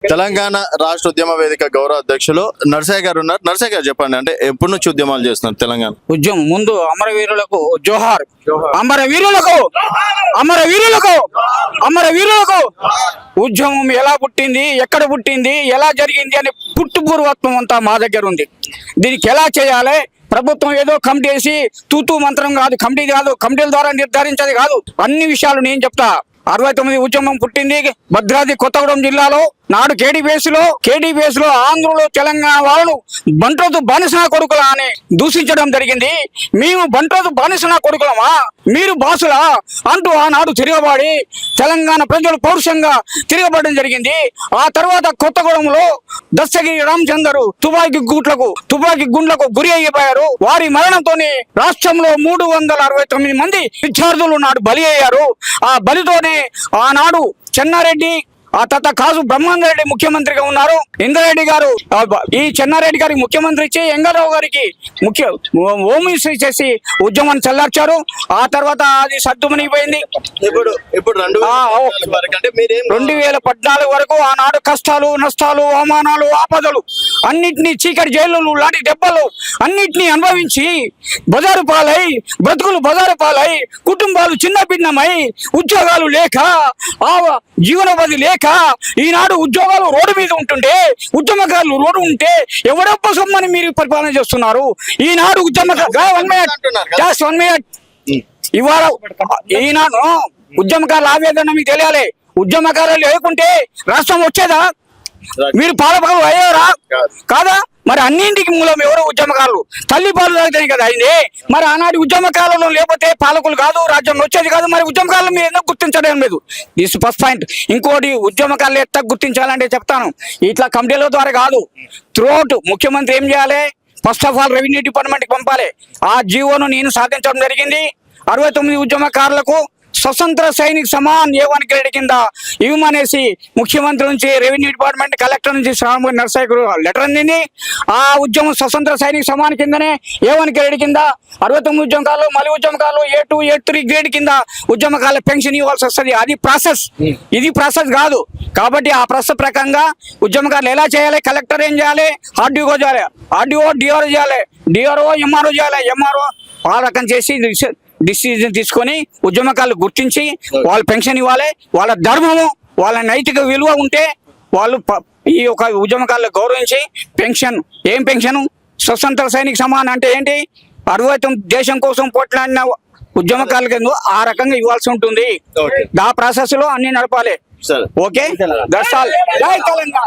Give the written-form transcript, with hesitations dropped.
తెలంగాణ రాష్ట్ర ఉద్యమ వేదిక గౌరవ అధ్యక్షులు నర్సయ్య గారు ఉన్నారు. నర్సయ్య గారు చెప్పండి, అంటే ఎప్పటి నుంచి ఉద్యమాలు చేస్తున్నారు తెలంగాణ? ఉద్యమం ముందు అమరవీరులకు జోహార్, అమరవీరులకు అమరవీరులకు అమరవీరులకు. ఉద్యమం ఎలా పుట్టింది, ఎక్కడ పుట్టింది, ఎలా జరిగింది అని పుట్టుపూర్వత్వం అంతా మా దగ్గర ఉంది. దీనికి ఎలా చేయాలి, ప్రభుత్వం ఏదో కమిటీ వేసి తూతూ మంత్రం కాదు, కమిటీల ద్వారా నిర్ధారించేది కాదు. అన్ని విషయాలు నేను చెప్తా. 69 ఉద్యమం పుట్టింది భద్రాద్రి కొత్తగూడెం జిల్లాలో. నాడు కేడీపీఎస్ లో ఆంధ్రలో తెలంగాణ వాళ్ళు బంట్రోతు బానిసన కొడుకులా అని దూషించడం జరిగింది. మేము బంట్రోతు బానిసన కొడుకులమా, మీరు బాసులా అంటూ ఆనాడు తిరగబడి తెలంగాణ ప్రజలు పౌరుషంగా తిరగబడడం జరిగింది. ఆ తర్వాత కొత్తగూడెంలో దస్తగిరి రామచందరు తుపాకీ గుండ్లకు గురి అయిపోయారు. వారి మరణంతో రాష్ట్రంలో 369 మంది విద్యార్థులు నాడు బలి అయ్యారు. ఆ బలితోనే ఆనాడు చెన్నారెడ్డి, ఆ తర్వాత కాసు బ్రహ్మాందరెడ్డి ముఖ్యమంత్రిగా ఉన్నారు. ఇంద్రారెడ్డి గారు ఈ చెన్నారెడ్డి గారికి ముఖ్యమంత్రి ఇచ్చి ఎంగరావు గారికి హోమ్ మినిస్టర్ చేసి ఉద్యమాన్ని చల్లార్చారు. ఆ తర్వాత అది సర్దుమణిపోయింది. ఇప్పుడు 2014 వరకు ఆనాడు కష్టాలు, నష్టాలు, అవమానాలు, ఆపదలు అన్నిటినీ, చీకటి జైలు, లాంటి దెబ్బలు అన్నిటినీ అనుభవించి బ్రతుకులు బజారు పాలై, కుటుంబాలు చిన్న భిన్నమై, ఉద్యోగాలు లేక, జీవనోపాధి లేక, ఈనాడు ఉద్యోగాలు రోడ్డు మీద ఉంటుంటే, ఉద్యమకారులు రోడ్డు ఉంటే ఎవడొప్ప సొమ్మని మీరు పరిపాలన చేస్తున్నారు. ఈనాడు ఇవాళ ఈనాడు ఉద్యమకారుల ఆవేదన మీకు తెలియాలి. ఉద్యమకారులు లేకుంటే రాష్ట్రం వచ్చేదా? మీరు పాలకులు అయ్యారా కాదా? మరి అన్నింటికి మూలం ఎవరో ఉద్యమకారులు. తల్లి పాలు తాగితే కదా అయింది. మరి ఆనాటి ఉద్యమకాలంలో లేకపోతే పాలకులు కాదు, రాజ్యం వచ్చేది కాదు. మరి ఉద్యమకాలను మీరు ఎందుకు గుర్తించడం లేదు? This first point. ఇంకోటి, ఉద్యమకాలను ఎట్లా గుర్తించాలంటే చెప్తాను. ఇట్లా కమిటీల ద్వారా కాదు, త్రూఅవుట్ ముఖ్యమంత్రి ఏం చేయాలి? ఫస్ట్ ఆఫ్ ఆల్ రెవెన్యూ డిపార్ట్మెంట్కి పంపాలి. ఆ జీవోను నేను సాధించడం జరిగింది. 69 ఉద్యమకారులకు స్వతంత్ర సైనిక సమాన్ A1 గ్రేడ్ కింద ఇవ్వమనేసి ముఖ్యమంత్రి నుంచి, రెవెన్యూ డిపార్ట్మెంట్, కలెక్టర్ నుంచి నర్సయ్య లెటర్ అందింది. ఆ ఉద్యమం స్వతంత్ర సైనిక సమాన్ కిందనే A1 గ్రేడ్ కింద 69 ఉద్యమకాలు, మళ్ళీ ఉద్యమకాలు A2, A3 గ్రేడ్ కింద ఉద్యమకాల పెన్షన్ ఇవ్వాల్సి వస్తుంది. అది ప్రాసెస్, ఇది ప్రాసెస్ కాదు. కాబట్టి ఆ ప్రాసెస్ ప్రకారంగా ఉద్యమకారులు ఎలా చేయాలి? కలెక్టర్ ఏం చేయాలి? ఆర్డీఓ చేయాలి, ఆర్డీఓ డిఆర్ఓ చేయాలి, డిఆర్ఓ ఎంఆర్ఓ చేయాలి, ఎంఆర్ఓ ఆ రకం చేసి డిసిజన్ తీసుకొని ఉద్యమకాలు గుర్తించి వాళ్ళ పెన్షన్ ఇవ్వాలి. వాళ్ళ ధర్మము, వాళ్ళ నైతిక విలువ ఉంటే వాళ్ళు ఈ యొక్క ఉద్యమకాలను గౌరవించి పెన్షన్, ఏం పెన్షన్? స్వతంత్ర సైనిక సమాన్ అంటే ఏంటి? 69 దేశం కోసం పోట్లాడిన ఉద్యమకాలకు ఆ రకంగా ఇవ్వాల్సి ఉంటుంది. ఆ ప్రాసెస్ లో అన్ని నడపాలి. Okay, that's all. జై తెలంగాణ.